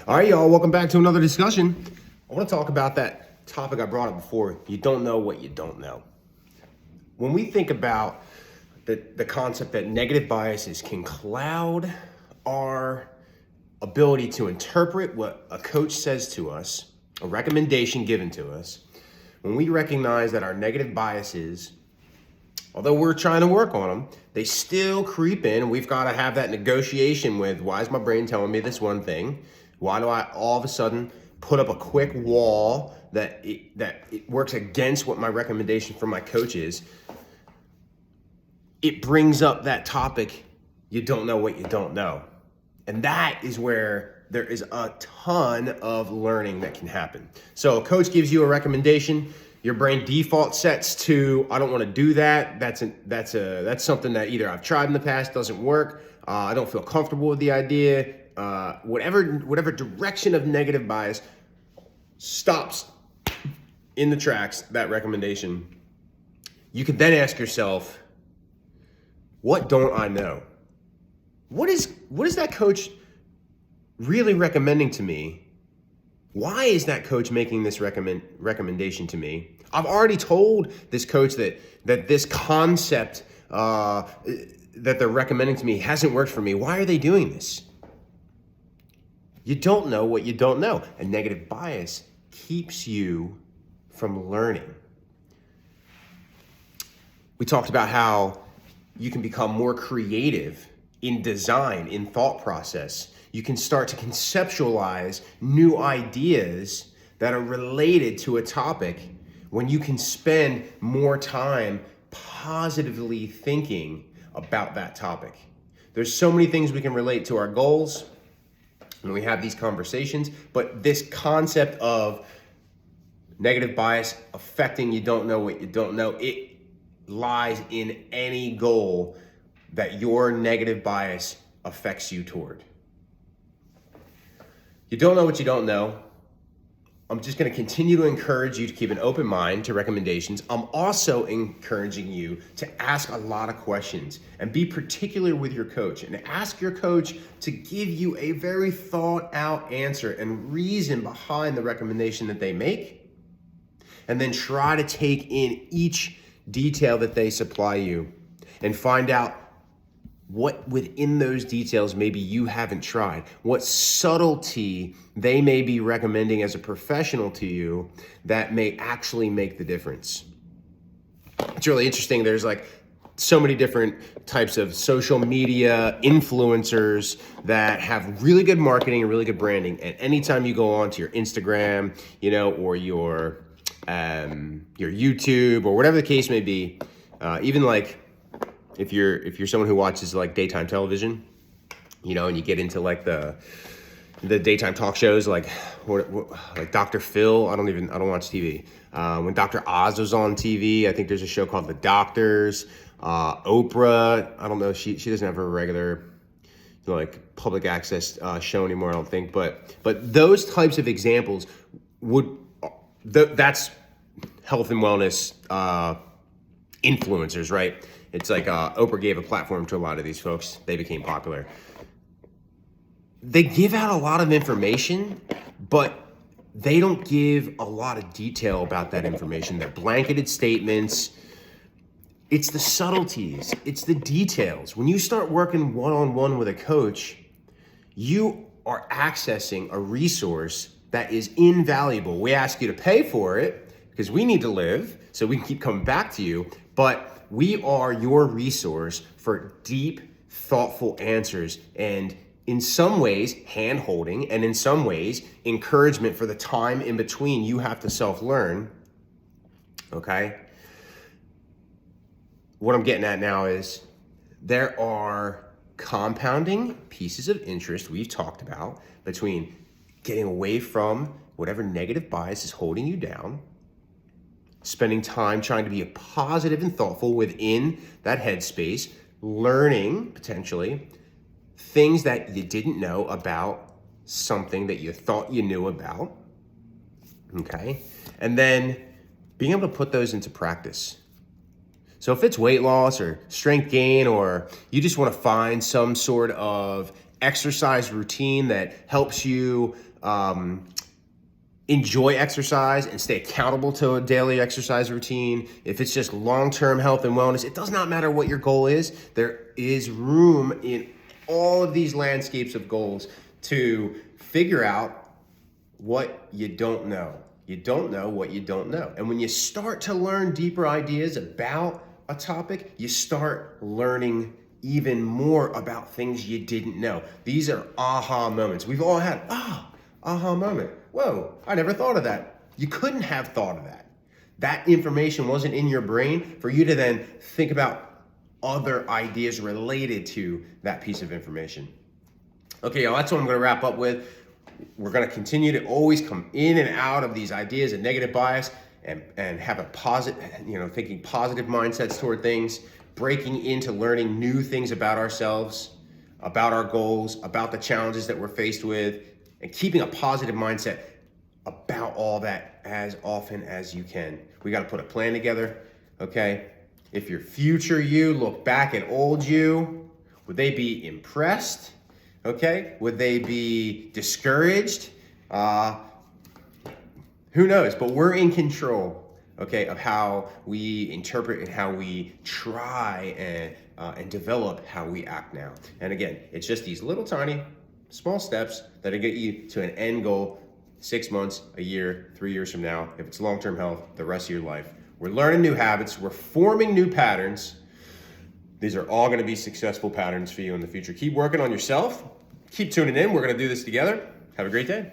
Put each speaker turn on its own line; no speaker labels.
All right, y'all, welcome back to another discussion. I want to talk about that topic I brought up before. You don't know what you don't know. When we think about the concept that negative biases can cloud our ability to interpret what a coach says to us, a recommendation given to us, when we recognize that our negative biases, although we're trying to work on them, they still creep in. We've got to have that negotiation with, why is my brain telling me this one thing? Why do I all of a sudden put up a quick wall that it works against what my recommendation from my coach is? It brings up that topic, you don't know what you don't know. And that is where there is a ton of learning that can happen. So a coach gives you a recommendation, your brain default sets to, I don't want to do that. That's something that either I've tried in the past, doesn't work. I don't feel comfortable with the idea. Whatever direction of negative bias stops in the tracks that recommendation. You can then ask yourself, what don't I know? What is that coach really recommending to me? Why is that coach making this recommendation to me? I've already told this coach that this concept that they're recommending to me hasn't worked for me. Why are they doing this? You don't know what you don't know. And negative bias keeps you from learning. We talked about how you can become more creative in design, in thought process. You can start to conceptualize new ideas that are related to a topic when you can spend more time positively thinking about that topic. There's so many things we can relate to our goals when we have these conversations, but this concept of negative bias affecting you don't know what you don't know, it lies in any goal that your negative bias affects you toward. You don't know what you don't know. I'm just going to continue to encourage you to keep an open mind to recommendations. I'm also encouraging you to ask a lot of questions and be particular with your coach, and ask your coach to give you a very thought out answer and reason behind the recommendation that they make. And then try to take in each detail that they supply you and find out what within those details maybe you haven't tried, what subtlety they may be recommending as a professional to you that may actually make the difference. It's really interesting. There's like so many different types of social media influencers that have really good marketing and really good branding. And anytime you go onto your Instagram, or your YouTube or whatever the case may be, even like if you're someone who watches like daytime television, and you get into like the daytime talk shows, like Dr. Phil. I don't watch TV. When Dr. Oz was on TV, I think there's a show called The Doctors. Oprah, I don't know. She doesn't have a regular like public access show anymore, I don't think. But those types of examples that's health and wellness influencers, right? It's like Oprah gave a platform to a lot of these folks. They became popular. They give out a lot of information, but they don't give a lot of detail about that information. They're blanketed statements. It's the subtleties. It's the details. When you start working one-on-one with a coach, you are accessing a resource that is invaluable. We ask you to pay for it because we need to live, so we can keep coming back to you, but we are your resource for deep, thoughtful answers, and in some ways, hand-holding, and in some ways, encouragement for the time in between you have to self-learn, okay? What I'm getting at now is there are compounding pieces of interest we've talked about between getting away from whatever negative bias is holding you down, spending time trying to be positive and thoughtful within that headspace, learning potentially things that you didn't know about something that you thought you knew about, okay? And then being able to put those into practice. So if it's weight loss or strength gain, or you just want to find some sort of exercise routine that helps you enjoy exercise and stay accountable to a daily exercise routine, if it's just long-term health and wellness, it does not matter what your goal is. There is room in all of these landscapes of goals to figure out what you don't know. You don't know what you don't know. And when you start to learn deeper ideas about a topic, you start learning even more about things you didn't know. These are aha moments. We've all had, aha moment. Whoa, I never thought of that. You couldn't have thought of that. That information wasn't in your brain for you to then think about other ideas related to that piece of information. Okay, y'all, that's what I'm gonna wrap up with. We're gonna continue to always come in and out of these ideas and negative bias and have a positive, thinking positive mindsets toward things, breaking into learning new things about ourselves, about our goals, about the challenges that we're faced with, and keeping a positive mindset about all that as often as you can. We got to put a plan together, okay? If your future you look back at old you, would they be impressed, okay? Would they be discouraged? Who knows? But we're in control, okay, of how we interpret and how we try and develop how we act now. And again, it's just these little tiny small steps that'll get you to an end goal 6 months, a year, 3 years from now. If it's long-term health, the rest of your life. We're learning new habits. We're forming new patterns. These are all going to be successful patterns for you in the future. Keep working on yourself. Keep tuning in. We're going to do this together. Have a great day.